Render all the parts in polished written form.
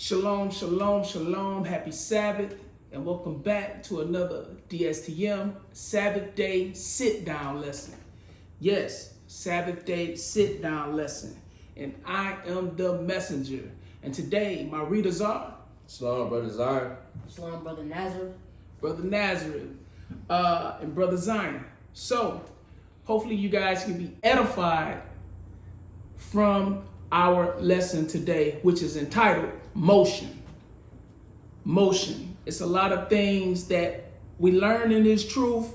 Shalom, shalom, shalom. Happy Sabbath, and welcome back to another Dstm Sabbath Day Sit-Down Lesson. Yes, Sabbath Day Sit-Down Lesson. And I am the messenger. And today, my readers are... Shalom, Brother Zion. Shalom, Brother Nazareth. Brother Nazareth and Brother Zion. So, hopefully you guys can be edified from our lesson today, which is entitled Motion. Motion. It's a lot of things that we learn in this truth,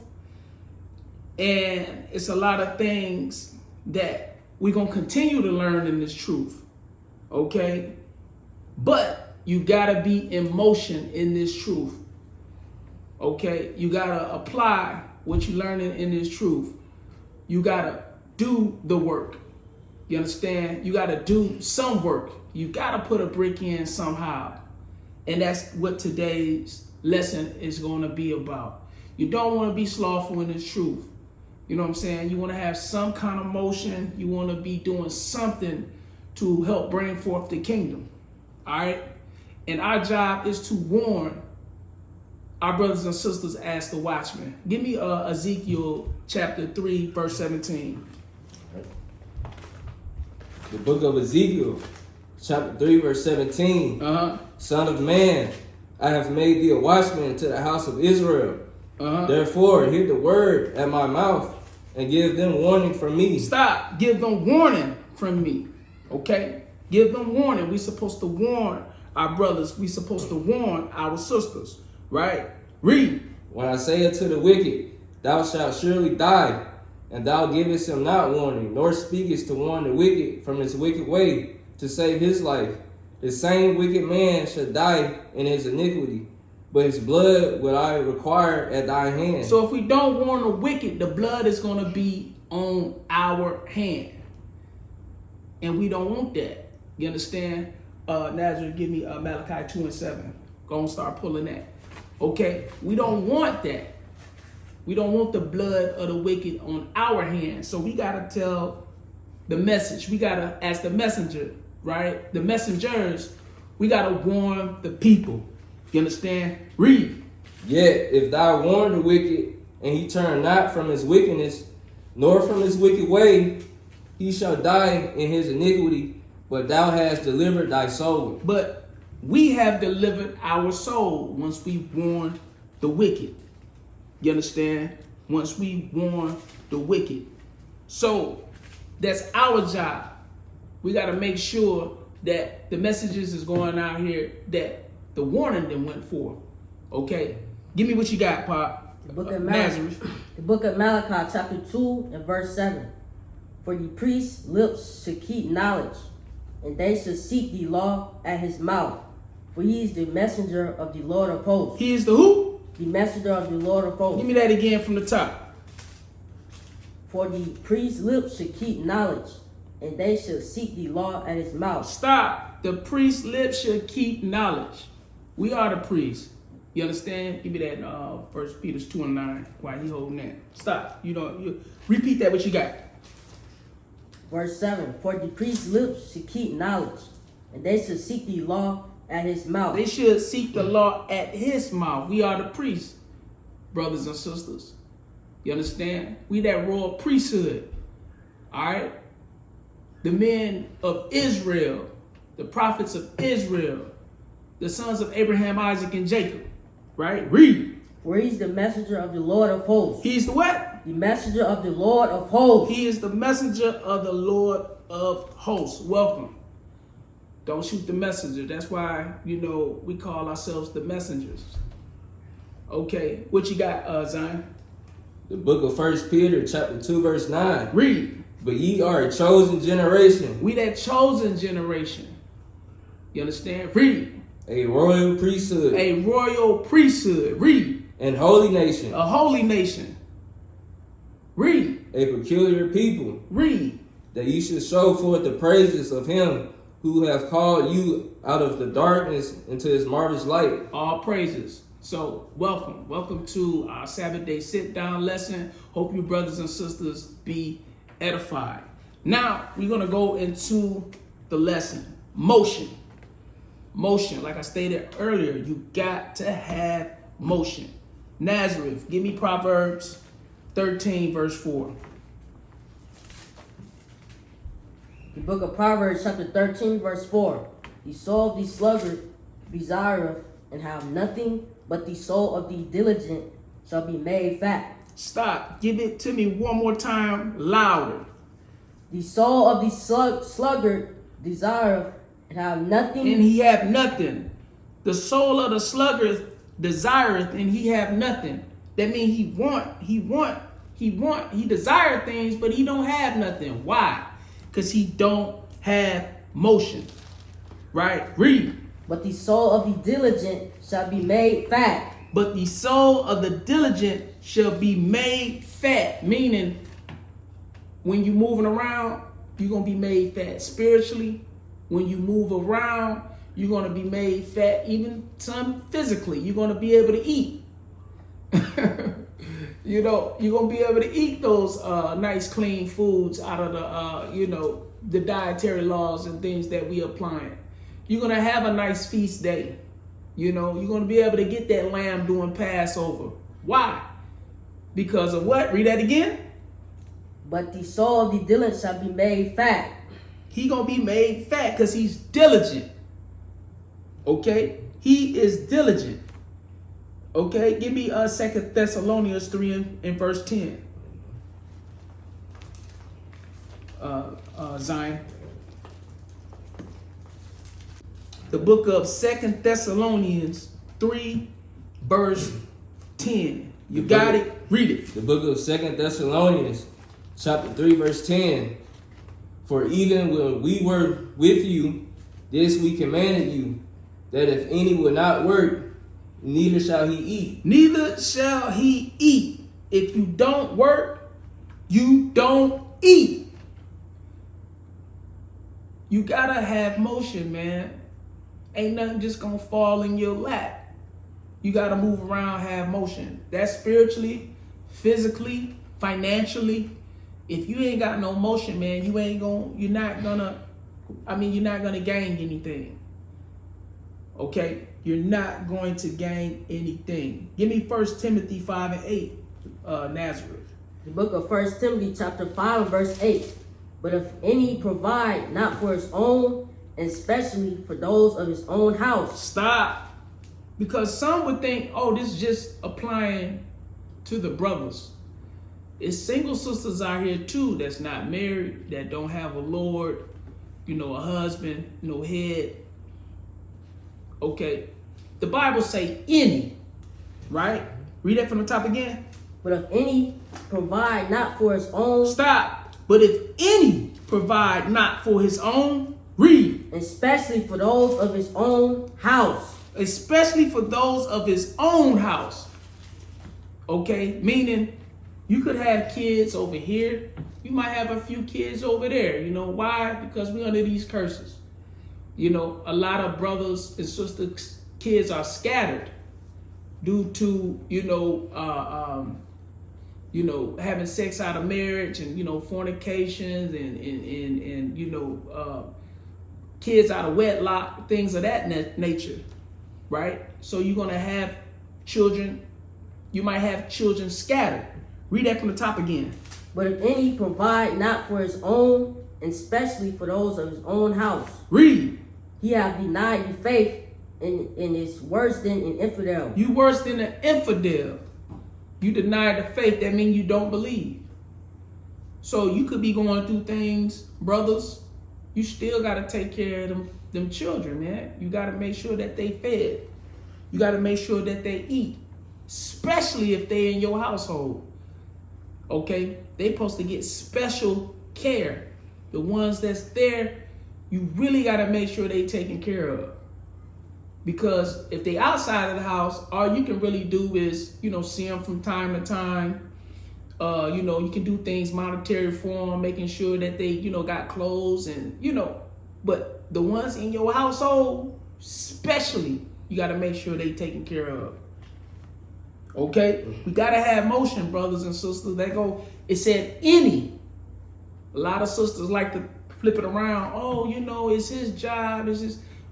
and it's a lot of things that we're going to continue to learn in this truth. Okay? But you got to be in motion in this truth. Okay? You got to apply what you're learning in this truth. You got to do the work. You understand? You got to do some work. You got to put a brick in somehow. And that's what today's lesson is going to be about. You don't want to be slothful in this truth. You know what I'm saying? You want to have some kind of motion. You want to be doing something to help bring forth the kingdom. All right? And our job is to warn our brothers and sisters as the watchmen. Give me Ezekiel chapter 3, verse 17. The book of Ezekiel, chapter 3, verse 17. Son of man, I have made thee a watchman to the house of Israel. Therefore, hear the word at my mouth and give them warning from me. Stop. Give them warning from me. Okay? Give them warning. We're supposed to warn our brothers. We're supposed to warn our sisters. Right? Read. When I say unto the wicked, thou shalt surely die, and thou givest him not warning, nor speakest to warn the wicked from his wicked way, to save his life. The same wicked man shall die in his iniquity, but his blood will I require at thy hand. So if we don't warn the wicked, the blood is going to be on our hand. And we don't want that. You understand? Nazareth, give me Malachi 2 and 7. Go and start pulling that. Okay? We don't want that. We don't want the blood of the wicked on our hands. So we got to tell the message. We got to, as the messenger, right? The messengers, we got to warn the people. You understand? Read. Yet if thou warn the wicked, and he turn not from his wickedness, nor from his wicked way, he shall die in his iniquity, but thou hast delivered thy soul. But we have delivered our soul once we warn the wicked. You understand? Once we warn the wicked. So that's our job. We got to make sure that the messages is going out here, that the warning that went forth. Okay? Give me what you got, Pop. The book of Nazareth. The book of Malachi, chapter 2 and verse 7. For the priest's lips should keep knowledge, and they should seek the law at his mouth. For he is the messenger of the Lord of hosts. He is the who? The messenger of the Lord of hosts. Give me that again from the top. For the priest's lips should keep knowledge, and they shall seek the law at his mouth. Stop. The priest's lips should keep knowledge. We are the priests. You understand? Give me that 1 Peter 2 and 9. Why he holding that? Stop. You repeat that what you got. Verse 7. For the priest's lips should keep knowledge, and they shall seek the law at his mouth. They should seek the law at his mouth. We are the priests, brothers and sisters. You understand? We that royal priesthood. All right? The men of Israel, the prophets of Israel, the sons of Abraham, Isaac, and Jacob. Right? Read. For he's the messenger of the Lord of hosts. He's the what? The messenger of the Lord of hosts. He is the messenger of the Lord of hosts. Welcome. Don't shoot the messenger. That's why, we call ourselves the messengers. Okay. What you got, Zion? The book of 1 Peter, chapter 2, verse 9. Read. But ye are a chosen generation. We that chosen generation. You understand? Read. A royal priesthood. A royal priesthood. Read. And holy nation. A holy nation. Read. A peculiar people. Read. That ye should show forth the praises of him who have called you out of the darkness into his marvelous light. All praises. So welcome. Welcome to our Sabbath Day Sit-Down lesson. Hope you brothers and sisters be edified. Now we're going to go into the lesson. Motion. motion. Like I stated earlier, you got to have motion. Nazareth, give me Proverbs 13, verse 4. The book of Proverbs, chapter 13, verse 4. The soul of the sluggard desireth and have nothing, but the soul of the diligent shall be made fat. Stop. Give it to me one more time, louder. The soul of the sluggard desireth and have nothing. And he have nothing. The soul of the sluggard desireth and he have nothing. That means he desire things, but he don't have nothing. Why? Because he don't have motion. Right? Read. But the soul of the diligent shall be made fat. But the soul of the diligent shall be made fat. Meaning, when you're moving around, you're going to be made fat spiritually. When you move around, you're going to be made fat, even some physically. You're going to be able to eat. You're going to be able to eat those nice, clean foods out of the, the dietary laws and things that we applying. You're going to have a nice feast day. You're going to be able to get that lamb doing Passover. Why? Because of what? Read that again. But the soul of the diligent shall be made fat. He going to be made fat because he's diligent. Okay? He is diligent. Okay? Give me 2 Thessalonians 3 and verse 10. Zion. The book of 2 Thessalonians 3, verse 10. You got it? Read it. The book of 2 Thessalonians, chapter 3, verse 10. For even when we were with you, this we commanded you, that if any will not work, neither shall he eat. Neither shall he eat. If you don't work, you don't eat. You gotta have motion, man. Ain't nothing just gonna fall in your lap. You gotta move around, have motion. That's spiritually, physically, financially. If you ain't got no motion, man, you're not gonna gain anything. Okay? You're not going to gain anything. Give me 1 Timothy 5 and 8, Nazareth. The book of 1 Timothy chapter 5 and verse 8. But if any provide not for his own, and especially for those of his own house. Stop. Because some would think, oh, this is just applying to the brothers. It's single sisters out here too that's not married, that don't have a Lord, a husband, no head. Okay. The Bible say any, right? Read that from the top again. But if any provide not for his own. Stop. But if any provide not for his own, read. Especially for those of his own house. Especially for those of his own house. Okay? Meaning, you could have kids over here. You might have a few kids over there. You know why? Because we're under these curses. A lot of brothers and sisters, kids are scattered due to, having sex out of marriage and, fornications and kids out of wedlock, things of that nature, right? So you're going to have children. You might have children scattered. Read that from the top again. But if any provide not for his own, and especially for those of his own house. Read. He have denied the faith and is worse than an infidel. You worse than an infidel. You deny the faith. That means you don't believe. So you could be going through things, brothers. You still got to take care of them children, man. You got to make sure that they fed. You got to make sure that they eat, especially if they in your household. Okay? They supposed to get special care. The ones that's there, you really got to make sure they taken care of. Because if they outside of the house, all you can really do is, see them from time to time. You can do things monetary for them, making sure that they, got clothes and, but the ones in your household, especially, you got to make sure they taken care of. Okay? We got to have motion, brothers and sisters. It said any. A lot of sisters like to flip it around. Oh, it's his job.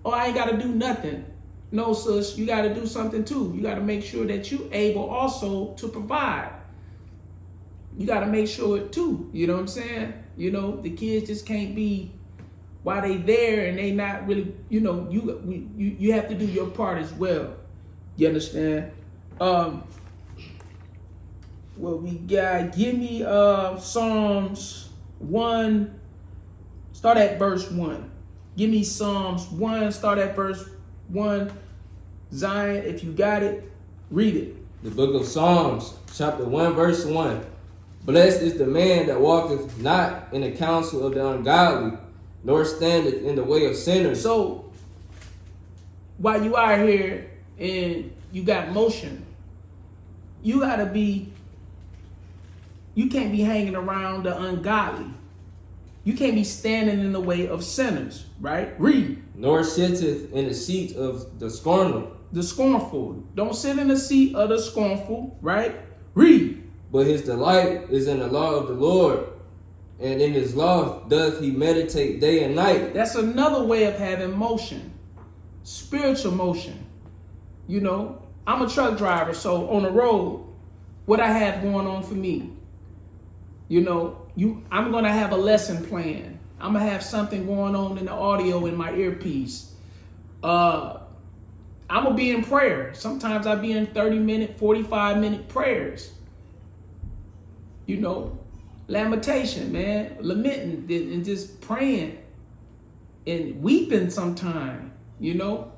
oh, I ain't got to do nothing. No, sis, you got to do something too. You got to make sure that you able also to provide. You got to make sure it too. You know what I'm saying? You know, the kids just can't be while they there and they not really, you know, you have to do your part as well. You understand? Well, we got, give me Psalms 1, start at verse 1. Give me Psalms 1, start at verse 1. Zion, if you got it, read it. The book of Psalms, chapter 1, verse 1. Blessed is the man that walketh not in the counsel of the ungodly, nor standeth in the way of sinners. So, while you are here and you got motion, you can't be hanging around the ungodly. You can't be standing in the way of sinners, right? Read. Nor sitteth in the seat of the scornful. The scornful. Don't sit in the seat of the scornful, right? Read. But his delight is in the law of the Lord, and in his law doth he meditate day and night. That's another way of having motion. Spiritual motion. You know, I'm a truck driver, so on the road, what I have going on for me, you know, I'm going to have a lesson plan. I'm going to have something going on in the audio in my earpiece. I'm going to be in prayer. Sometimes I be in 30-minute, 45-minute prayers. You know, lamentation, man, lamenting and just praying and weeping sometime, you know,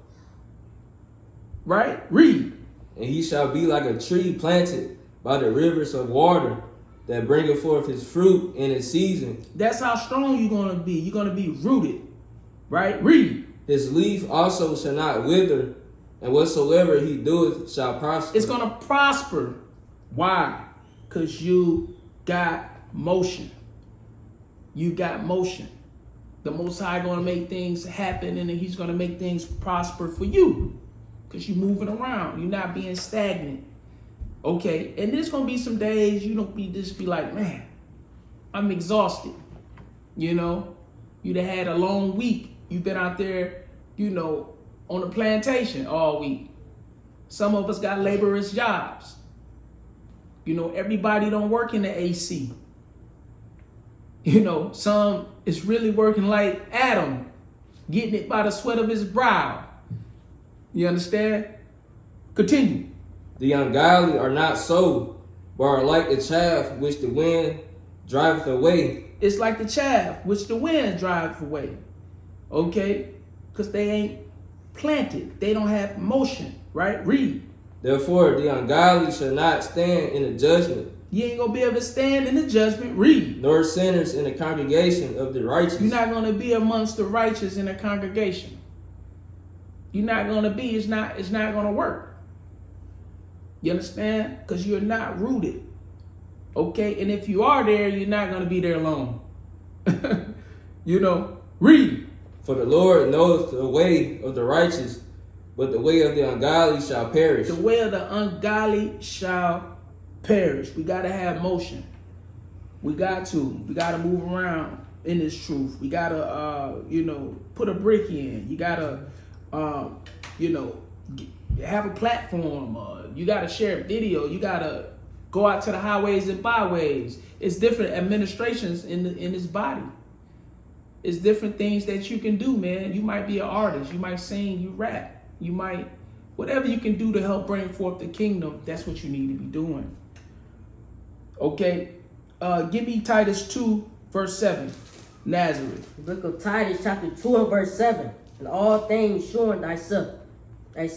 right? Read. And he shall be like a tree planted by the rivers of water, that bringeth forth his fruit in its season. That's how strong you're going to be. You're going to be rooted, right? Read. His leaf also shall not wither, and whatsoever he doeth shall prosper. It's going to prosper. Why? Because you got motion. You got motion. The Most High going to make things happen, and he's going to make things prosper for you because you're moving around. You're not being stagnant. Okay, and there's going to be some days you don't be like, man, I'm exhausted. You know, you'd have had a long week. You've been out there, you know, on the plantation all week. Some of us got laborious jobs. You know, everybody don't work in the AC. You know, some is really working like Adam, getting it by the sweat of his brow. You understand? Continue. The ungodly are not so, but are like the chaff which the wind driveth away. It's like the chaff which the wind driveth away. Okay? Because they ain't planted. They don't have motion, right? Read. Therefore, the ungodly shall not stand in the judgment. You ain't going to be able to stand in the judgment. Read. Nor sinners in the congregation of the righteous. You're not going to be amongst the righteous in the congregation. You're not going to be. It's not going to work. You understand? Because you're not rooted. Okay? And if you are there, you're not going to be there long. You know? Read. For the Lord knoweth the way of the righteous, but the way of the ungodly shall perish. The way of the ungodly shall perish. We got to have motion. We got to move around in this truth. We got to, you know, put a brick in. You got to, you know, have a platform. You got to share a video. You got to go out to the highways and byways. It's different administrations in this body. It's different things that you can do, man. You might be an artist. You might sing. You rap. You might, whatever you can do to help bring forth the kingdom, that's what you need to be doing. Okay? Give me Titus 2, verse 7. Nazareth. The book of Titus, chapter 2 and verse 7. In all things showing thyself a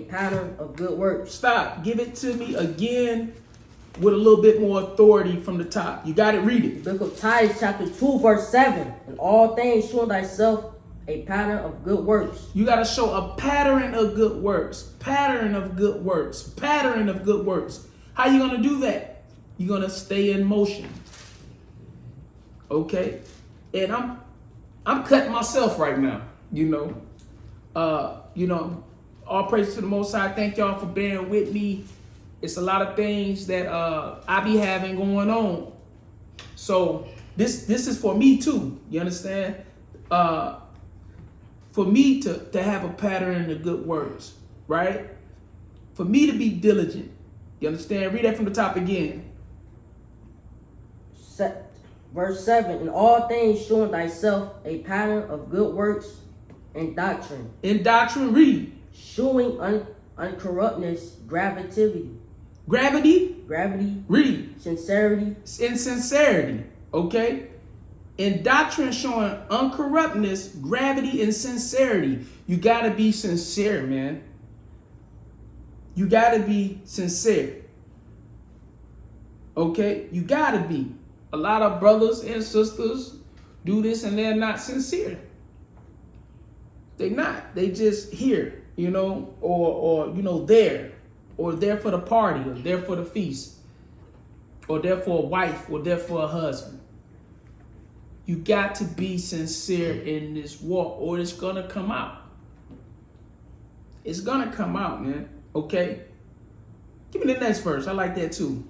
pattern of good works. Stop. Give it to me again with a little bit more authority from the top. You got it? Read it. The book of Titus, chapter 2, verse 7. In all things showing thyself a pattern of good works. You got to show a pattern of good works. Pattern of good works. Pattern of good works. How you going to do that? You're going to stay in motion. Okay? And I'm cutting myself right now, you know. All praise to the Most High. Thank y'all for bearing with me. It's a lot of things that I be having going on. So this is for me too. You understand? for me to have a pattern in the good works, right? For me to be diligent. You understand? Read that from the top again. Verse 7, in all things showing thyself a pattern of good works and doctrine. In doctrine, read. Showing uncorruptness, gravity. Gravity, read. Sincerity. In sincerity, okay? In doctrine showing uncorruptness, gravity, and sincerity. You got to be sincere, man. You got to be sincere. Okay? You got to be. A lot of brothers and sisters do this and they're not sincere. They're not. They just here, you know, or you know, there for the party, or there for the feast, or there for a wife, or there for a husband. You got to be sincere in this walk, or it's gonna come out. It's gonna come out, man. Okay? Give me the next verse. I like that too.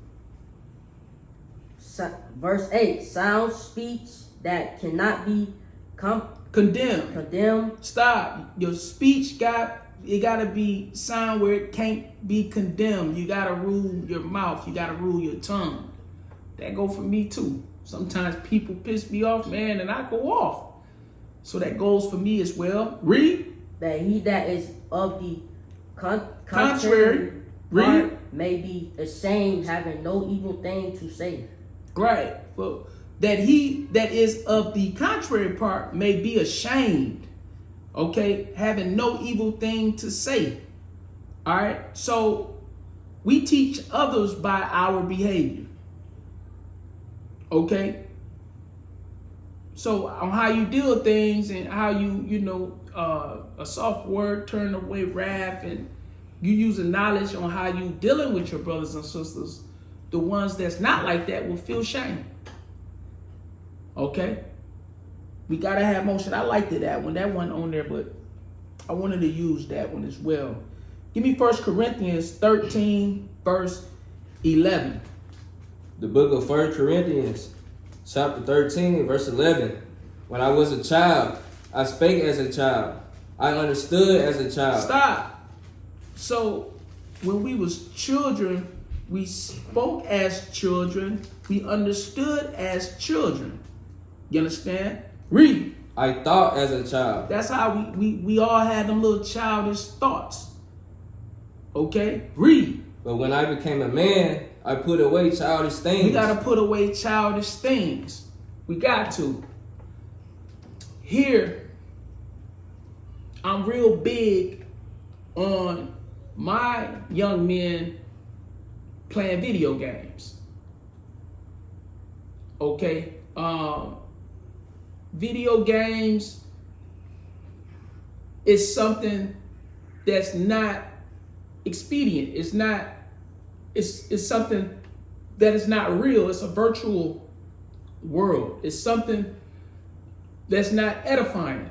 Verse 8, sound speech that cannot be condemned. Stop. Your speech gotta be sound where it can't be condemned. You gotta rule your mouth. You gotta rule your tongue. That go for me too. Sometimes people piss me off, man, and I go off. So that goes for me as well. Read. That he that is of the contrary part may be ashamed, having no evil thing to say. Right. But that he that is of the contrary part may be ashamed. Okay? Having no evil thing to say. All right? So we teach others by our behavior. Okay? So on how you deal with things and how a soft word turn away wrath, and you using knowledge on how you dealing with your brothers and sisters, the ones that's not like that will feel shame. Okay? We gotta have motion. I liked that one. That one on there, but I wanted to use that one as well. Give me 1 Corinthians 13, verse 11. The book of 1 Corinthians, chapter 13, verse 11. When I was a child, I spake as a child. I understood as a child. Stop. So when we was children, we spoke as children. We understood as children. You understand? Read. I thought as a child. That's how we all had them little childish thoughts. Okay? Read. But when I became a man, I put away childish things. We got to put away childish things. We got to. Here, I'm real big on my young men playing video games. Okay? Video games is something that's not expedient. It's something that is not real. It's a virtual world. It's something that's not edifying.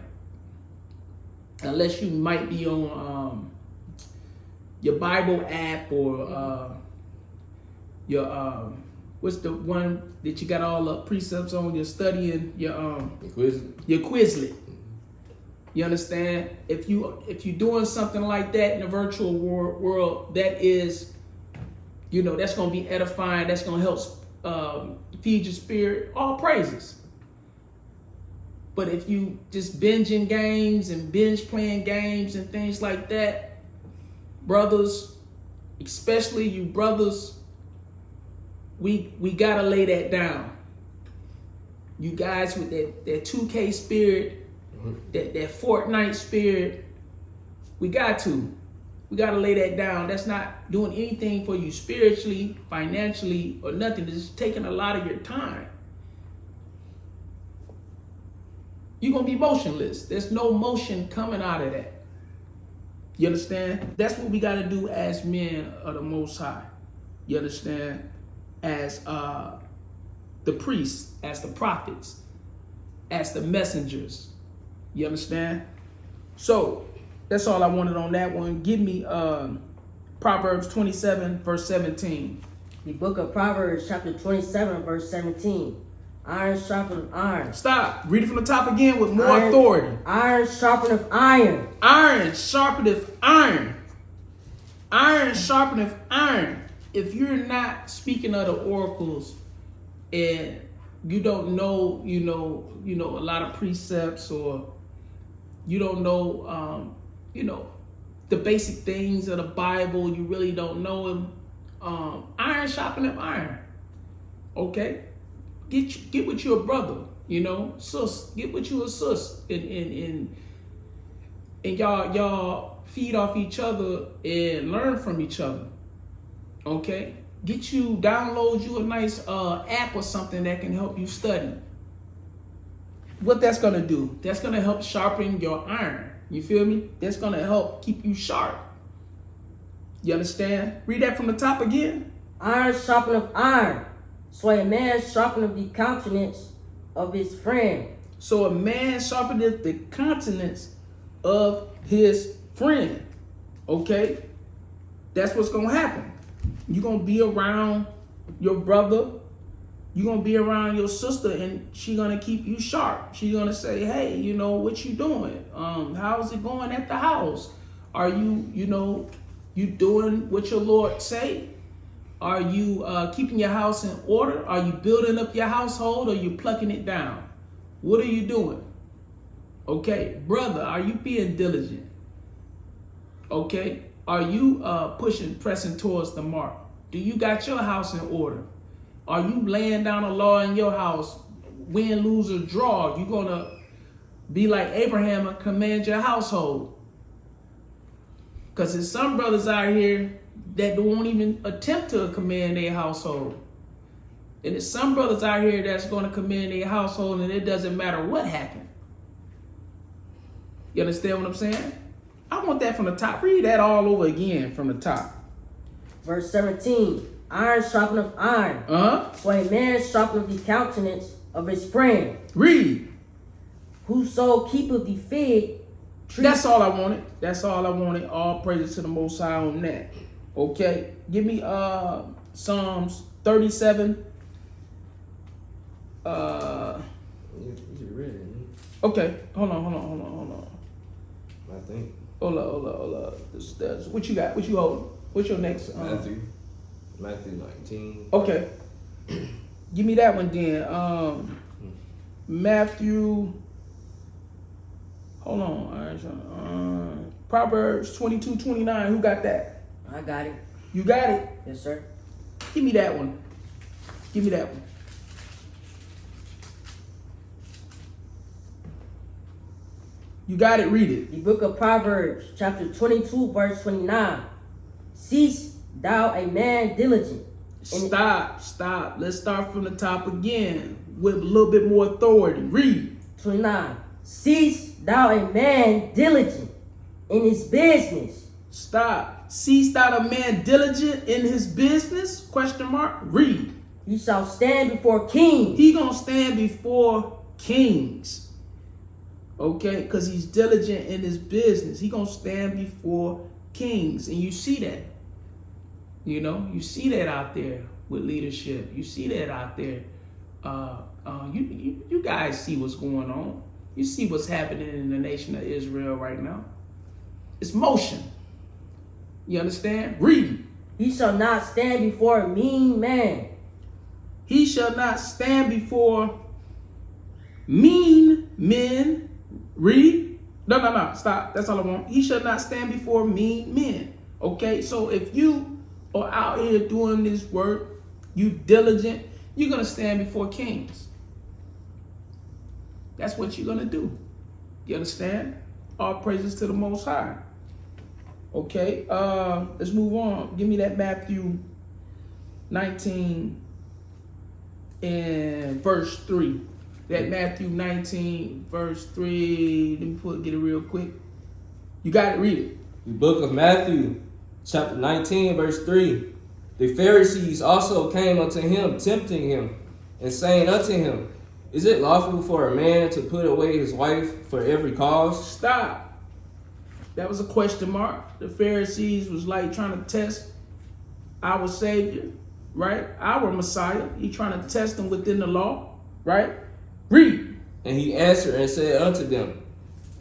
Unless you might be on your Bible app or your what's the one that you got all the precepts on? You're studying your Quizlet. You understand? If you're doing something like that in the virtual world, that is, that's going to be edifying. That's going to help feed your spirit. All praises. But if you just binging games and binge playing games and things like that, brothers, especially you brothers, we gotta lay that down. You guys with that 2K spirit, that Fortnite spirit, we gotta lay that down. That's not doing anything for you spiritually, financially, or nothing. It's just taking a lot of your time. You're going to be motionless. There's no motion coming out of that. You understand? That's what we got to do as men of the Most High. You understand? As the priests, as the prophets, as the messengers. You understand? So, that's all I wanted on that one. Give me Proverbs 27, verse 17. The book of Proverbs, chapter 27, verse 17. Iron sharpeneth iron. Stop. Read it from the top again with more Iron- authority. Iron sharpeneth iron. Iron sharpeneth iron. Iron sharpeneth iron. If you're not speaking of the oracles and you don't know, a lot of precepts, or you don't know, the basic things of the Bible, you really don't know them. Iron sharpeneth iron. Okay, get with your brother, sis. Get with you a sis, and y'all feed off each other and learn from each other. Okay, download you a nice app or something that can help you study. What that's gonna do? That's gonna help sharpen your iron. You feel me? That's gonna help keep you sharp. You understand? Read that from the top again. Iron sharpeneth iron. So a man sharpeneth the countenance of his friend. So a man sharpeneth the countenance of his friend. Okay? That's what's going to happen. You're going to be around your brother. You're going to be around your sister, and she's going to keep you sharp. She's going to say, hey, what you doing? How's it going at the house? Are you, you doing what your Lord say? Are you keeping your house in order? Are you building up your household, or you plucking it down? What are you doing? Okay, brother, are you being diligent? Okay, are you pressing towards the mark? Do you got your house in order? Are you laying down a law in your house? Win, lose, or draw, you gonna be like Abraham and command your household? Because there's some brothers out here that won't even attempt to command their household. And there's some brothers out here that's going to command their household, and it doesn't matter what happened. You understand what I'm saying? I want that from the top. Read that all over again from the top. Verse 17. Iron sharpeneth iron. So a man sharpeneth the countenance of his friend. Read. Whoso keepeth the fig tree. That's all I wanted. That's all I wanted. All praises to the Most High on that. Okay. Give me Psalms 37. You read it. Okay. Hold on. I think. Hold up. This, what you got? What you holding? What's your next? Matthew 19. Okay. Give me that one then. Matthew. Hold on. Proverbs 22:29. Who got that? I got it. You got it? Yes, sir. Give me that one. You got it, read it. The book of Proverbs, chapter 22, verse 29. Cease thou a man diligent. Stop. Let's start from the top again with a little bit more authority. Read. 29. Cease thou a man diligent in his business. Stop. Cease thou a man diligent in his business? Question mark. Read. He shall stand before kings. He gonna stand before kings. Okay, because he's diligent in his business. He gonna stand before kings. And you see that. You see that out there with leadership. You see that out there. You guys see what's going on. You see what's happening in the nation of Israel right now. It's motion. You understand? Read. He shall not stand before a mean man. He shall not stand before mean men. Read. No. Stop. That's all I want. He shall not stand before mean men. Okay? So if you are out here doing this work, you diligent, you're going to stand before kings. That's what you're going to do. You understand? All praises to the Most High. Okay? Let's move on. Give me that Matthew 19 and verse 3. That Matthew 19 verse 3. Let me get it real quick. You got it, read it. The book of Matthew, chapter 19, verse 3. The Pharisees also came unto him, tempting him, and saying unto him, Is it lawful for a man to put away his wife for every cause? Stop. That was a question mark. The Pharisees was like trying to test our Savior, right? Our Messiah. He trying to test him within the law. Right? Read. And he answered and said unto them,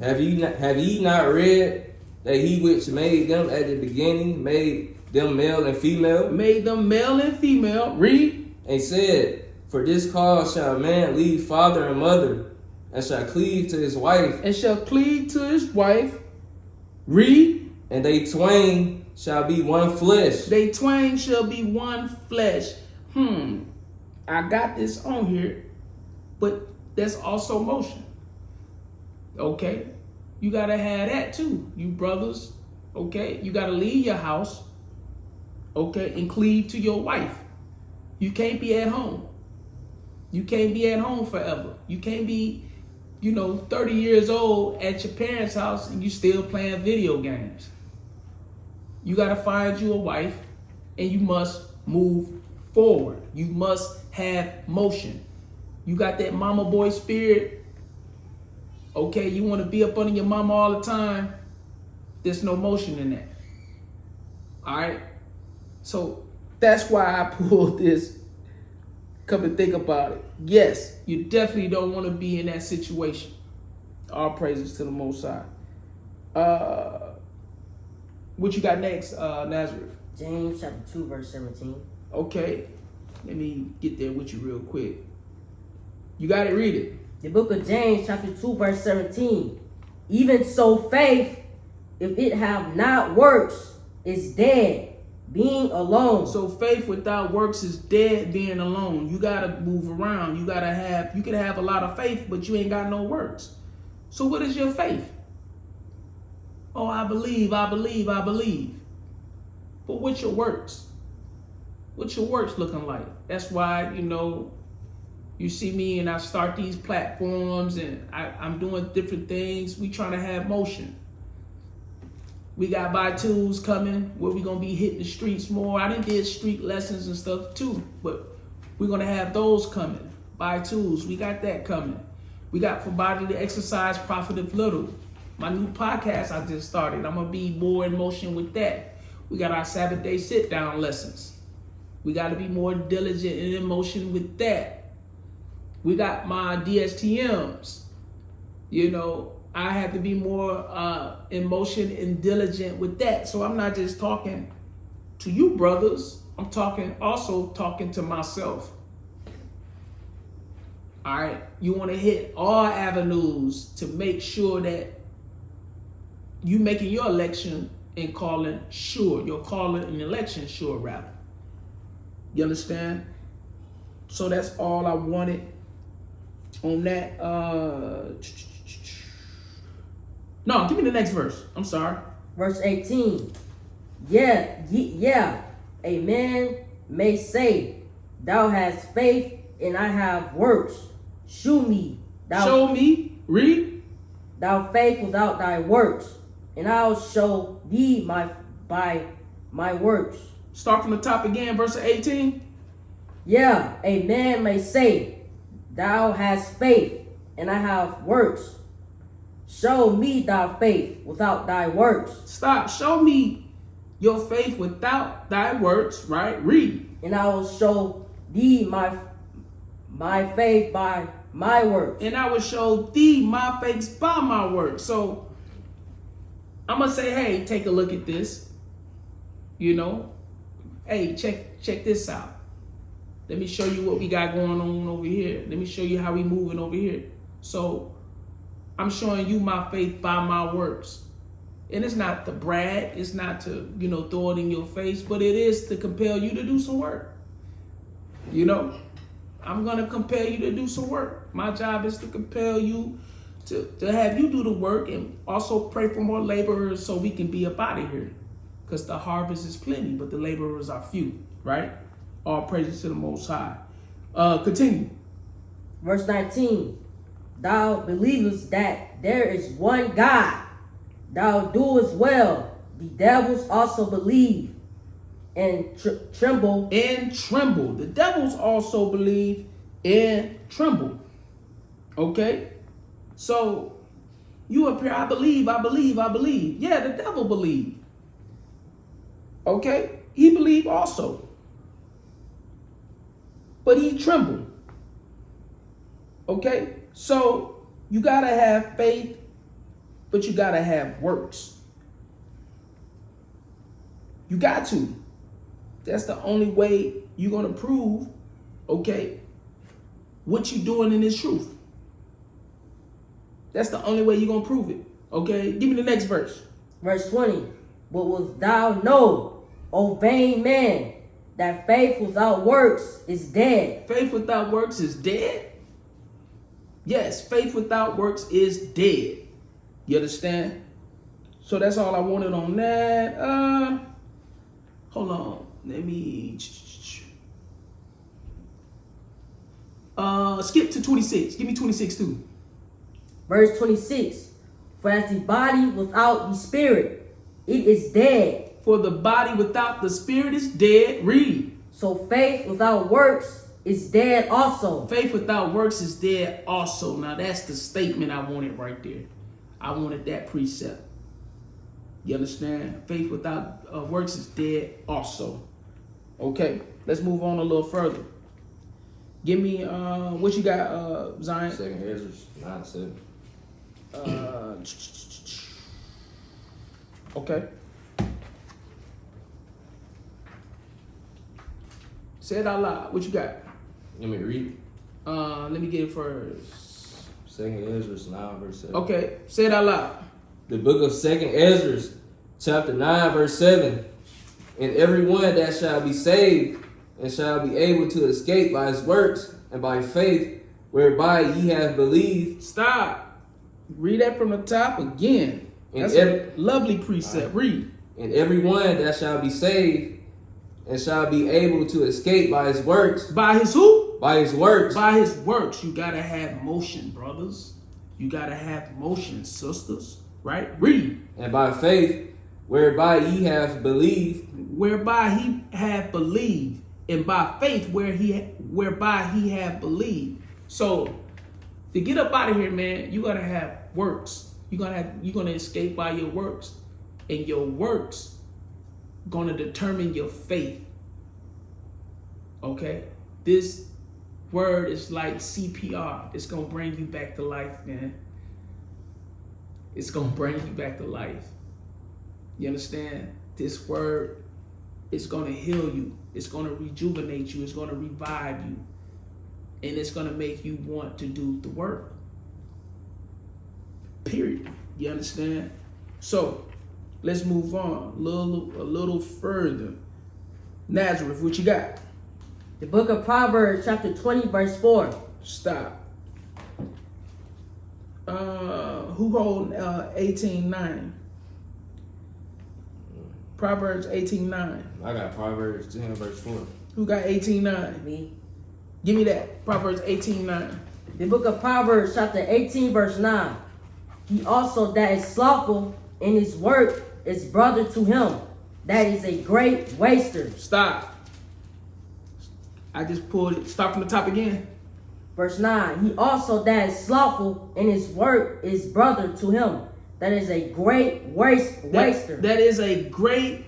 Have ye not read that he which made them at the beginning made them male and female? Made them male and female. Read. And said, For this cause shall a man leave father and mother, and shall cleave to his wife. And shall cleave to his wife. Read. And they twain shall be one flesh. They twain shall be one flesh. I got this on here, but there's also motion. Okay? You got to have that too, you brothers. Okay? You got to leave your house, okay, and cleave to your wife. You can't be at home. You can't be at home forever. You can't be, 30 years old at your parents' house and you still playing video games. You got to find you a wife and you must move forward. You must have motion. You got that mama boy spirit. Okay, you want to be up under your mama all the time. There's no motion in that. All right. So that's why I pulled this. Come and think about it. Yes, you definitely don't want to be in that situation. All praises to the Most High. What you got next, Nazareth? James chapter 2, verse 17. Okay, let me get there with you real quick. You got it, read it. The book of James chapter 2, verse 17. Even so faith, if it have not works, is dead, being alone. So faith without works is dead, being alone. You got to move around. You can have a lot of faith, but you ain't got no works. So what is your faith? Oh, I believe. But what's your works? What's your works looking like? That's why, you see me and I start these platforms and I'm doing different things. We trying to have motion. We got by tools coming where we going to be hitting the streets more. I done did street lessons and stuff too, but we're going to have those coming. By tools, we got that coming. We got For Bodily Exercise Profiteth Little. My new podcast I just started. I'm going to be more in motion with that. We got our Sabbath day sit-down lessons. We got to be more diligent and in motion with that. We got my Dstms. I have to be more in motion and diligent with that. So I'm not just talking to you brothers. I'm also talking to myself. All right. You want to hit all avenues to make sure that you making your election and calling sure. Your calling and election sure, rather. You understand? So that's all I wanted on that. No, give me the next verse. I'm sorry. Verse 18. Yeah, a man may say, Thou hast faith and I have works. Show me. Read. Thou faith without thy works, and I'll show thee by my works. Start from the top again, verse 18. Yeah, a man may say, Thou hast faith, and I have works. Show me thy faith without thy works. Stop. Show me your faith without thy works, right? Read. And I will show thee my faith by my works. And I will show thee my faith by my works. So I'm going to say, hey, take a look at this. Hey, check this out. Let me show you what we got going on over here. Let me show you how we moving over here. So I'm showing you my faith by my works. And it's not to brag. It's not to, throw it in your face. But it is to compel you to do some work. I'm going to compel you to do some work. My job is to compel you to have you do the work and also pray for more laborers so we can be up out of here. Because the harvest is plenty, but the laborers are few, right? All praises to the Most High. Continue. Verse 19. Thou believest that there is one God. Thou doest well. The devils also believe and tremble. And tremble. The devils also believe and tremble. Okay? So, you up here, I believe. Yeah, the devil believe. Okay? He believe also. But he trembled. Okay? So you gotta have faith, but you gotta have works. You got to. That's the only way you're gonna prove, okay, what you're doing in this truth. That's the only way you're gonna prove it. Okay? Give me the next verse. Verse 20. But wilt thou know, O vain man, that faith without works is dead? Faith without works is dead? Yes, faith without works is dead. You understand? So that's all I wanted on that. Hold on. Let me skip to 26. Give me 26 too. Verse 26. For as the body without the spirit, it is dead. For the body without the spirit is dead. Read. So faith without works is dead also. Faith without works is dead also. Now that's the statement I wanted right there. I wanted that precept. You understand? Faith without works is dead also. Okay, let's move on a little further. Give me what you got, Zion? 2 Ezra 9:7. Okay. Say it out loud. What you got? Let me read. Let me get it first. 2 Ezra 9 verse 7. Okay, say it out loud. The book of 2 Ezra, chapter 9, verse 7. And everyone that shall be saved and shall be able to escape by his works and by faith, whereby ye have believed. Stop. Read that from the top again. And That's a lovely precept. Read. And everyone that shall be saved and shall be able to escape by his works. By his who? By his works. By his works. You gotta have motion, brothers. You gotta have motion, sisters. Right? Read. And by faith, whereby ye have believed. Whereby he have believed. And by faith, whereby he have believed. So, to get up out of here, man, you gotta have works. You're gonna escape by your works. And your works gonna determine your faith. Okay? This word is like CPR. It's gonna bring you back to life, man. It's gonna bring you back to life. You understand? This word is gonna heal you. It's gonna rejuvenate you. It's gonna revive you. And it's gonna make you want to do the work. Period. You understand? So, let's move on a little further. Nazareth, what you got? The book of Proverbs, chapter 20, verse 4. Stop. Who hold 18:9? Proverbs 18:9. I got Proverbs 10 verse 4. Who got 18:9? Me. Give me that. Proverbs 18:9. The book of Proverbs, chapter 18, verse 9. He also that is slothful in his work is brother to him. That is a great waster. Stop. I just pulled it. Start from the top again. Verse 9. He also that is slothful in his work is brother to him. That is a great waster. That is a great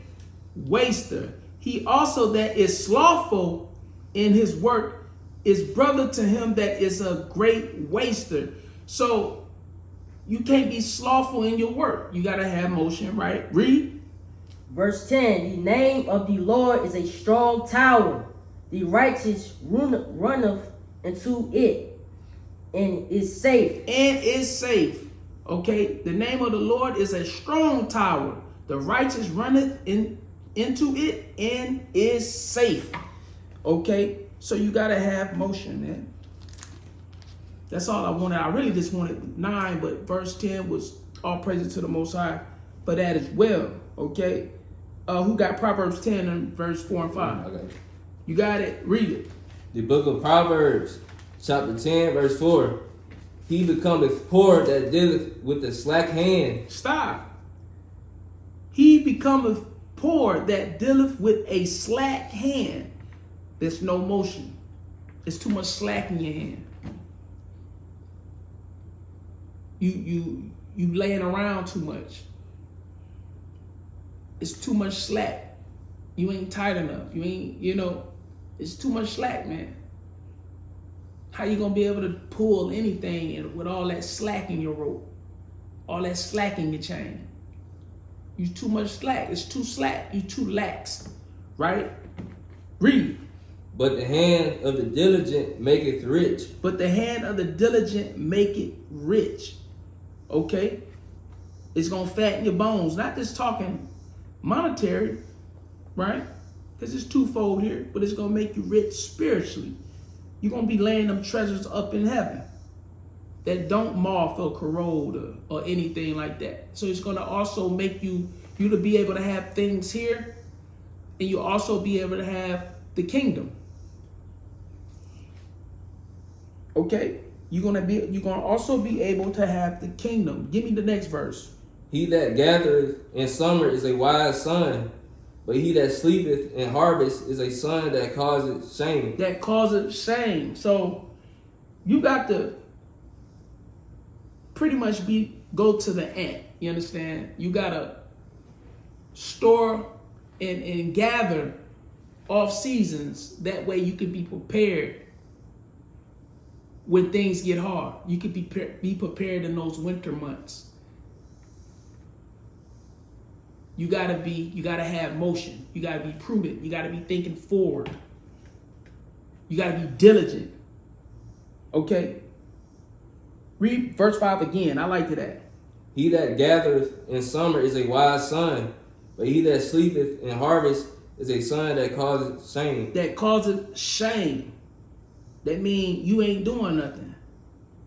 waster. He also that is slothful in his work is brother to him that is a great waster. So you can't be slothful in your work. You got to have motion, right? Read. Verse 10. The name of the Lord is a strong tower. The righteous runneth into it and is safe. And is safe. Okay? The name of the Lord is a strong tower. The righteous runneth into it and is safe. Okay? So you got to have motion, man. That's all I wanted. I really just wanted 9, but verse 10 was all praises to the Most High for that as well. Okay? Who got Proverbs 10 and verse 4 and 5? Okay. You got it? Read it. The book of Proverbs, chapter 10, verse 4. He becometh poor that dealeth with the slack hand. Stop. He becometh poor that dealeth with a slack hand. There's no motion. There's too much slack in your hand. You laying around too much. It's too much slack. You ain't tight enough. You ain't, it's too much slack, man. How you gonna be able to pull anything with all that slack in your rope, all that slack in your chain? You too much slack. It's too slack. You too lax, right? Read. But the hand of the diligent maketh rich. But the hand of the diligent make it rich. Okay? It's going to fatten your bones. Not just talking monetary, right? Because it's twofold here. But it's going to make you rich spiritually. You're going to be laying them treasures up in heaven that don't moth or corrode or anything like that. So it's going to also make you to be able to have things here. And you'll also be able to have the kingdom. Okay, you're gonna also be able to have the kingdom. Give me the next verse. He that gathereth in summer is a wise son, but he that sleepeth in harvest is a son that causeth shame. That causes shame. So you got to pretty much go to the ant. You understand? You gotta store and gather off seasons. That way you can be prepared when things get hard. You could be prepared in those winter months. You gotta have motion. You gotta be prudent. You gotta be thinking forward. You gotta be diligent. Okay? Read verse 5 again. I liked that. He that gathereth in summer is a wise son, but he that sleepeth in harvest is a son that causeth shame. That causes shame. That means you ain't doing nothing.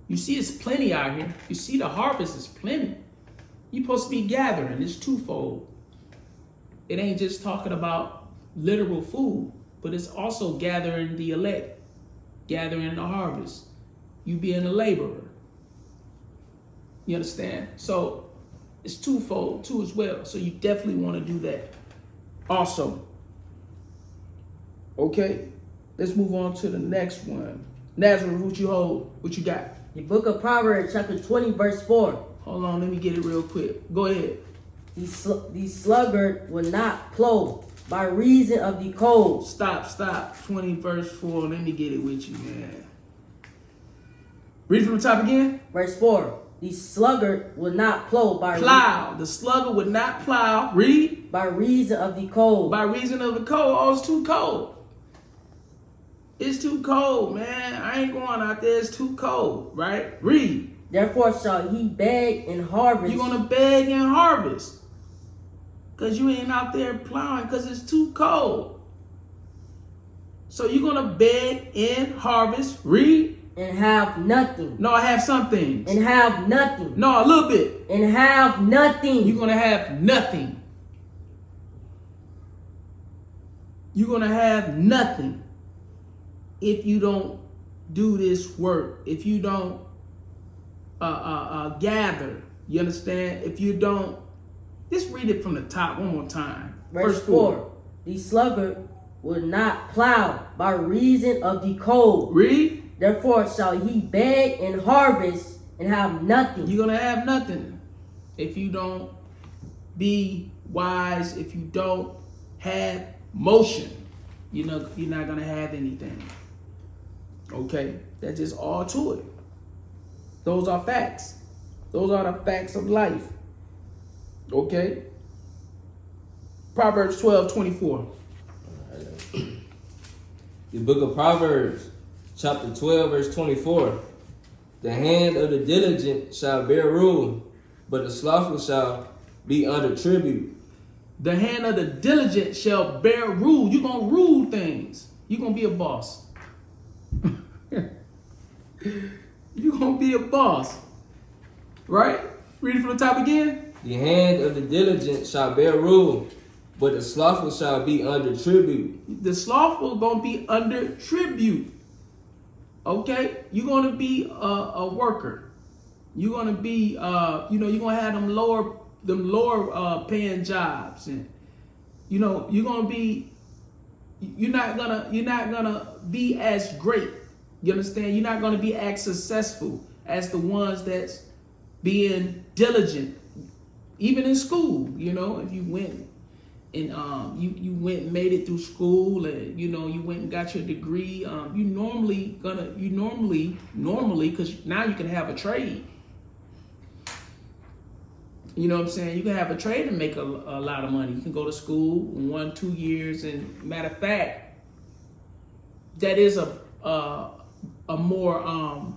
You see, it's plenty out here. You see, the harvest is plenty. You're supposed to be gathering. It's twofold. It ain't just talking about literal food, but it's also gathering the elect, gathering the harvest. You being a laborer. You understand? So it's twofold too as well. So you definitely want to do that. Also. Okay? Let's move on to the next one. Nazareth, what you hold? What you got? The book of Proverbs, chapter 20, verse 4. Hold on, let me get it real quick. Go ahead. The sluggard will not plow by reason of the cold. Stop. 20 verse 4. Let me get it with you, man. Read from the top again. Verse 4. The sluggard will not plow by plow. The sluggard would not plow. Read. By reason of the cold. By reason of the cold. Oh, it's too cold. It's too cold, man. I ain't going out there. It's too cold, right? Read. Therefore shall he beg and harvest. You're going to beg and harvest. Because you ain't out there plowing because it's too cold. So you're going to beg and harvest. Read. And have nothing. No, I have some things. And have nothing. No, a little bit. And have nothing. You're going to have nothing. You're going to have nothing if you don't do this work. If you don't gather. You understand? If you don't, just read it from the top one more time. Verse 4. The sluggard will not plow by reason of the cold. Read. Therefore shall he beg and harvest and have nothing. You're going to have nothing if you don't be wise, if you don't have motion. You're not going to have anything. Okay? That's just all to it. Those are facts. Those are the facts of life. Okay? Proverbs 12:24. The book of Proverbs, chapter 12, verse 24. The hand of the diligent shall bear rule, but the slothful shall be under tribute. The hand of the diligent shall bear rule. You're going to rule things. You're going to be a boss. You're going to be a boss. Right? Read it from the top again. The hand of the diligent shall bear rule, but the slothful shall be under tribute. The slothful going to be under tribute. Okay? You're going to be a worker. You're going to be, you're going to have them lower paying jobs. And, you're going to be, you're not going to be as great. You understand? You're not going to be as successful as the ones that's being diligent. Even in school, if you went and you went and made it through school, and you went and got your degree, you normally because now you can have a trade. You know what I'm saying? You can have a trade and make a lot of money. You can go to school 1-2 years, and matter of fact, that is a more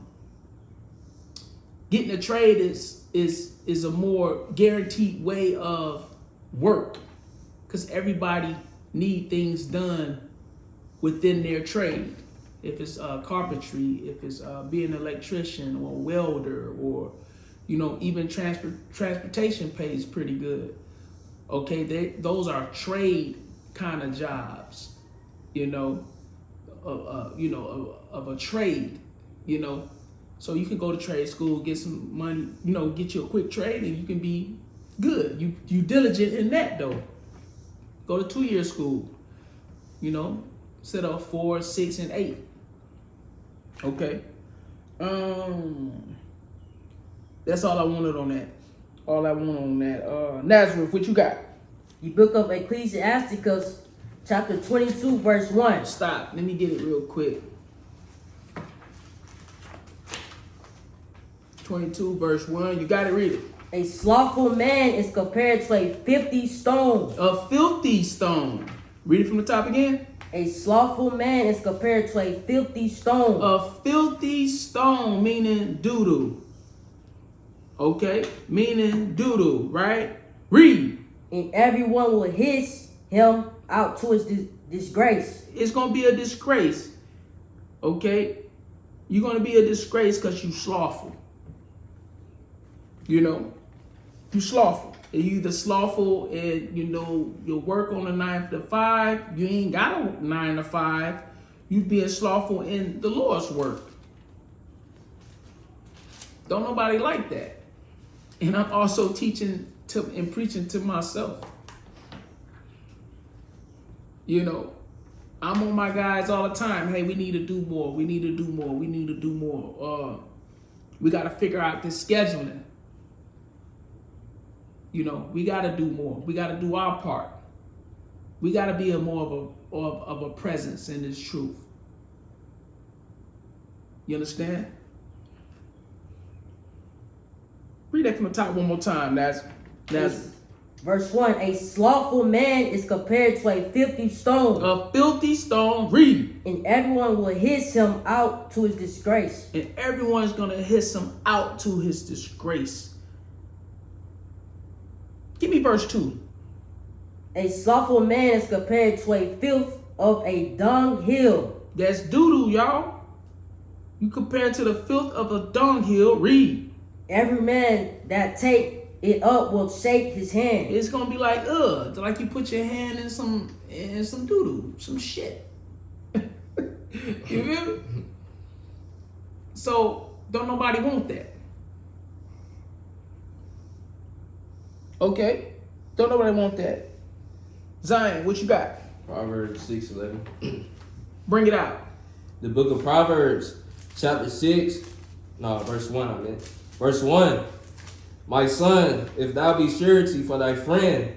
getting a trade is a more guaranteed way of work, because everybody need things done within their trade. If it's carpentry, if it's being an electrician or welder, or even transportation pays pretty good. Okay, those are trade kind of jobs, of a trade, So you can go to trade school, get some money, get you a quick trade, and you can be good. You diligent in that though. Go to 2-year school, instead of 4, 6, and 8. Okay. That's all I wanted on that. Nazareth, what you got? The book of Ecclesiasticus, chapter 22, verse 1. Stop. Let me get it real quick. 22, verse 1. You got to read it. A slothful man is compared to a filthy stone. A filthy stone. Read it from the top again. A slothful man is compared to a filthy stone. A filthy stone, meaning doo-doo. Okay, meaning doo-doo, right? Read. And everyone will hiss him out to his disgrace. It's going to be a disgrace. Okay? You're going to be a disgrace because you slothful. You slothful. You either slothful and, you work on a 9 to 5. You ain't got a 9 to 5. You being slothful in the Lord's work. Don't nobody like that. And I'm also teaching and preaching to myself. I'm on my guys all the time. Hey, we need to do more. We need to do more. We need to do more. We got to figure out this scheduling. We got to do more. We got to do our part. We got to be more of a presence in this truth. You understand? Read that from the top one more time. That's verse 1. A slothful man is compared to a filthy stone. A filthy stone. Read. And everyone will hiss him out to his disgrace. And everyone's going to hiss him out to his disgrace. Give me verse 2. A slothful man is compared to a filth of a dunghill. That's doo-doo, y'all. You compare it to the filth of a dunghill. Read. Every man that take it up will shake his hand. It's gonna be like you put your hand in some doo-doo, some shit. You feel me? So don't nobody want that. Okay? Don't nobody want that. Zion, what you got? Proverbs 6:11. Bring it out. The book of Proverbs, chapter 6. No, verse 1, I meant. Verse 1. My son, if thou be surety for thy friend,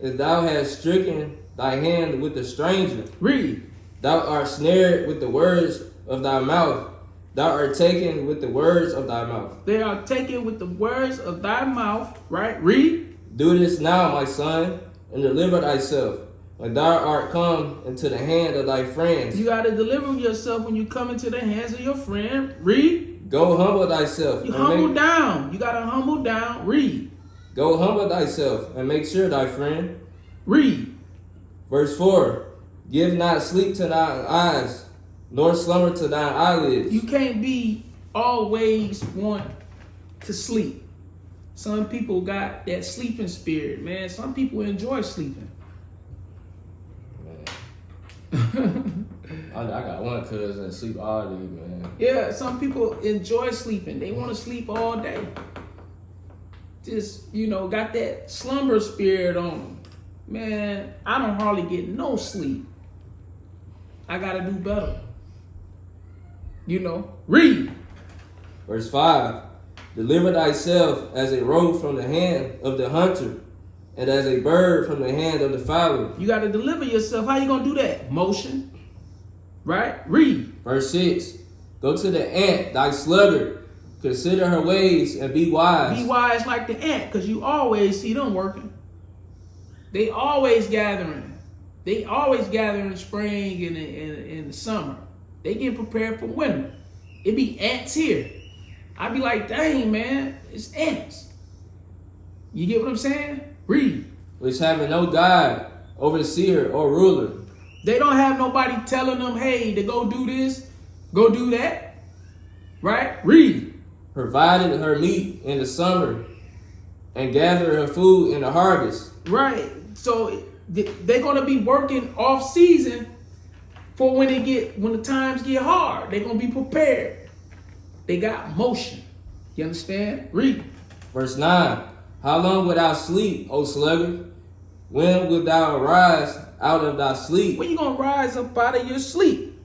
if thou hast stricken thy hand with the stranger, read. Thou art snared with the words of thy mouth. Thou art taken with the words of thy mouth. They are taken with the words of thy mouth, right? Read. Do this now, my son, and deliver thyself, when thou art come into the hand of thy friends. You got to deliver yourself when you come into the hands of your friend. Read. Go humble thyself. You humble down. You got to humble down. Read. Go humble thyself and make sure thy friend. Read. Verse 4. Give not sleep to thine eyes, nor slumber to thine eyelids. You can't be always want to sleep. Some people got that sleeping spirit, man. Some people enjoy sleeping. I got one cousin that sleep all day, man. Yeah, some people enjoy sleeping. They want to sleep all day. Just, got that slumber spirit on them. Man, I don't hardly get no sleep. I got to do better. Read. Verse 5. Deliver thyself as a robe from the hand of the hunter, and as a bird from the hand of the fowler. You got to deliver yourself. How you going to do that? Motion. Right? Read. Verse 6. Go to the ant, thy sluggard. Consider her ways and be wise. Be wise like the ant, because you always see them working. They always gathering. They always gather in the spring and in the summer. They get prepared for winter. It be ants here. I be like, dang, man, it's ants. You get what I'm saying? Read. Which having no guide, overseer, or ruler. They don't have nobody telling them, hey, to go do this, go do that. Right? Read. Provided her meat in the summer and gathered her food in the harvest. Right. So they're going to be working off season for when the times get hard. They're going to be prepared. They got motion. You understand? Read. Verse 9. How long wilt thou sleep, O sluggard? When wilt thou arise out of thy sleep? When you going to rise up out of your sleep?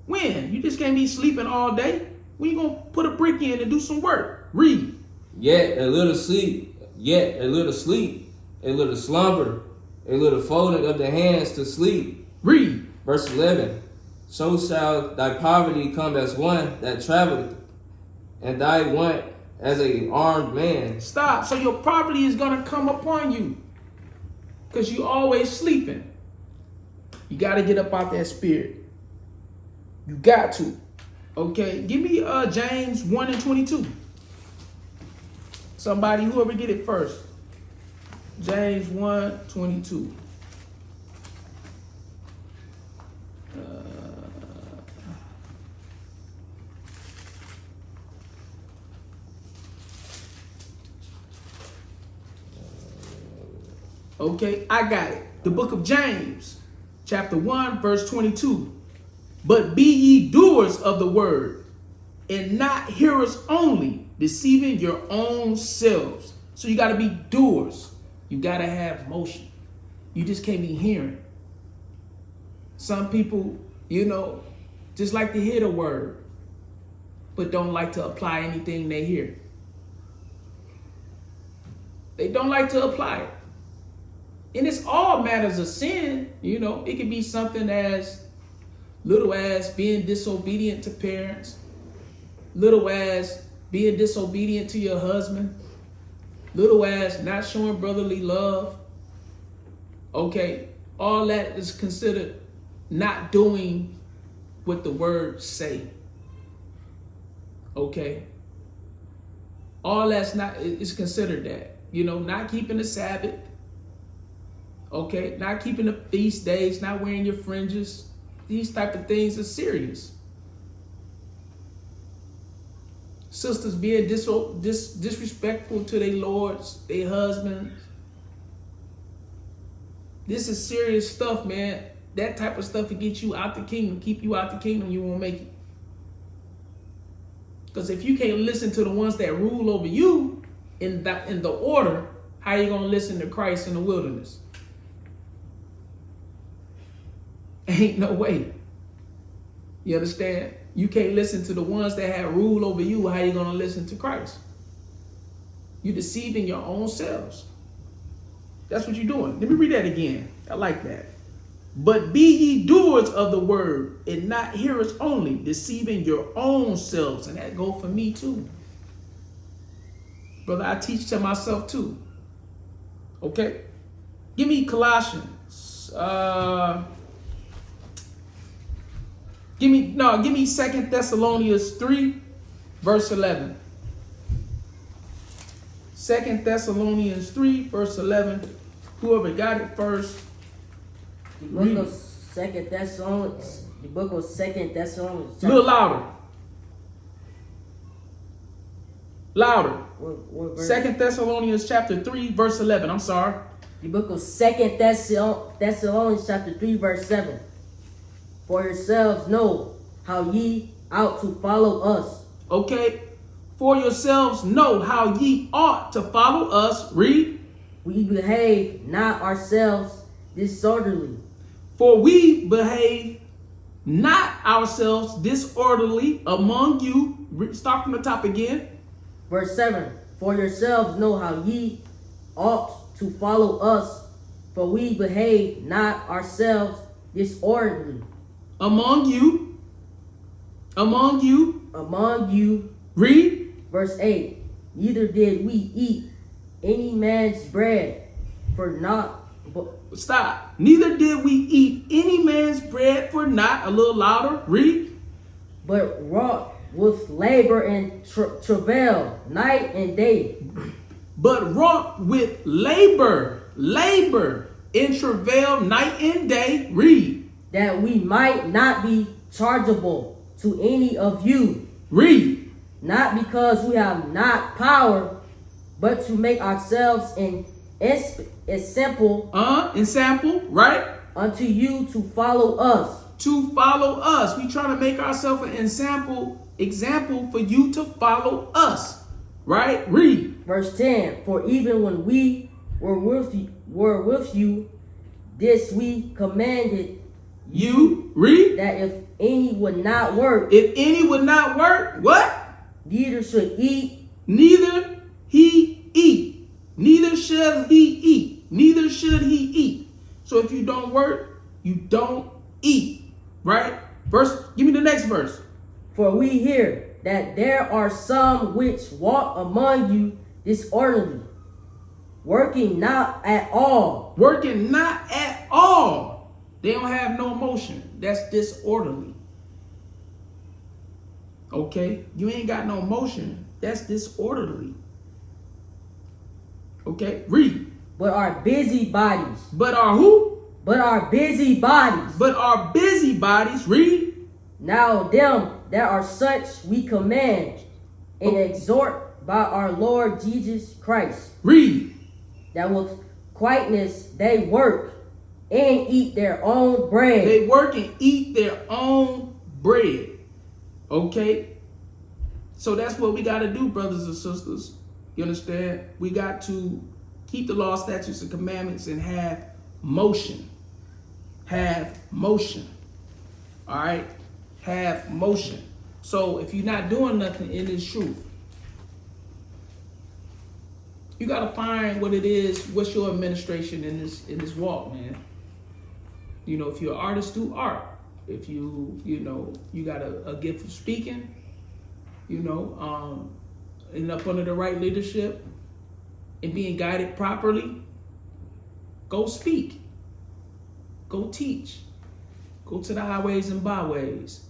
When? You just can't be sleeping all day. When you going to put a brick in and do some work? Read. Yet a little sleep, yet a little sleep, a little slumber, a little folding of the hands to sleep. Read. Verse 11. So shall thy poverty come as one that traveleth, and thy want as a armed man. Stop. So your poverty is going to come upon you because you always sleeping. You got to get up out that spirit. You got to. Okay. Give me James 1:22. Somebody, whoever get it first. James 1:22. Okay, I got it. The book of James, chapter 1, verse 22. But be ye doers of the word, and not hearers only, deceiving your own selves. So you got to be doers. You got to have motion. You just can't be hearing. Some people, just like to hear the word, but don't like to apply anything they hear. They don't like to apply it. And it's all matters of sin. It could be something as little as being disobedient to parents, little as being disobedient to your husband, little as not showing brotherly love. Okay, all that is considered not doing what the words say. Okay, all that's not is considered that. Not keeping the Sabbath. Okay, not keeping the feast days, not wearing your fringes. These type of things are serious. Sisters being disrespectful to their lords, their husbands. This is serious stuff, man. That type of stuff will get you out the kingdom, keep you out the kingdom, you won't make it. Because if you can't listen to the ones that rule over you in the order, how are you going to listen to Christ in the wilderness? Ain't no way. You understand? You can't listen to the ones that have rule over you. How you going to listen to Christ? You're deceiving your own selves. That's what you're doing. Let me read that again. I like that. But be ye doers of the word, and not hearers only, deceiving your own selves. And that go for me too. Brother, I teach to myself too. Okay? Give me Colossians. Give me 2 Thessalonians 3, verse 11. 2 Thessalonians 3, verse 11. Whoever got it first. The book of 2 Thessalonians. The book of 2 Thessalonians. A little louder. Louder. What 2 Thessalonians chapter 3, verse 11. I'm sorry. The book of 2 Thessalonians chapter 3, verse 7. For yourselves know how ye ought to follow us. Okay. For yourselves know how ye ought to follow us. Read. We behave not ourselves disorderly. For we behave not ourselves disorderly among you. Start from the top again. Verse 7. For yourselves know how ye ought to follow us, for we behave not ourselves disorderly among you. Read. Verse 8. Neither did we eat any man's bread for naught. Stop. Neither did we eat any man's bread for naught. A little louder. Read. But wrought with labor and travail night and day. But wrought with labor and travail night and day. Read. That we might not be chargeable to any of you. Read. Not because we have not power, but to make ourselves an example. Example, right? Unto you to follow us. To follow us. We trying to make ourselves an example for you to follow us. Right? Read. Verse 10. For even when we were with you, this we commanded you. Read. That if any would not work. If any would not work, what? Neither should eat. Neither he eat. Neither shall he eat. Neither should he eat. So if you don't work, you don't eat. Right? Give me the next verse. For we hear that there are some which walk among you disorderly, working not at all. Working not at all. They don't have no motion. That's disorderly. Okay? You ain't got no motion. That's disorderly. Okay? Read. But are busybodies. But are who? But are busybodies. But are busybodies. Read. Now them that are such we command and exhort by our Lord Jesus Christ. Read. That with quietness they work and eat their own bread. They work and eat their own bread. Okay? So that's what we got to do, brothers and sisters. You understand? We got to keep the law, statutes, and commandments and have motion. Have motion. All right? Have motion. So if you're not doing nothing in this truth, you got to find what it is. What's your administration in this walk, man? You know, if you're an artist, do art. If you got a gift of speaking, end up under the right leadership and being guided properly, go speak. Go teach. Go to the highways and byways.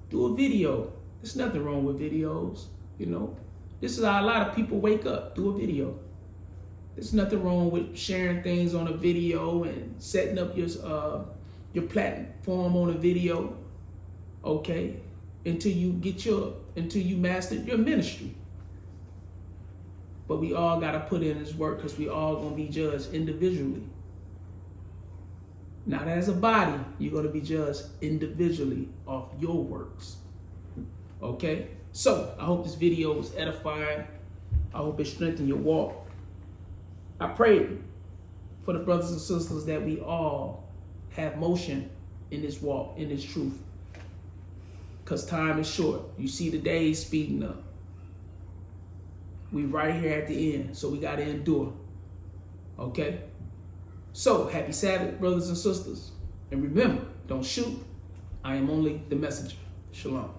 Do a video. There's nothing wrong with videos, This is how a lot of people wake up. Do a video. There's nothing wrong with sharing things on a video and setting up your platform on a video, okay? Until you master your ministry. But we all gotta put in this work because we all gonna be judged individually. Not as a body, you're gonna be judged individually off your works. Okay? So I hope this video was edifying. I hope it strengthened your walk. I pray for the brothers and sisters that we all have motion in this walk, in this truth. Because time is short. You see the days speeding up. We right here at the end, so we got to endure. Okay? So, happy Sabbath, brothers and sisters. And remember, don't shoot. I am only the messenger. Shalom.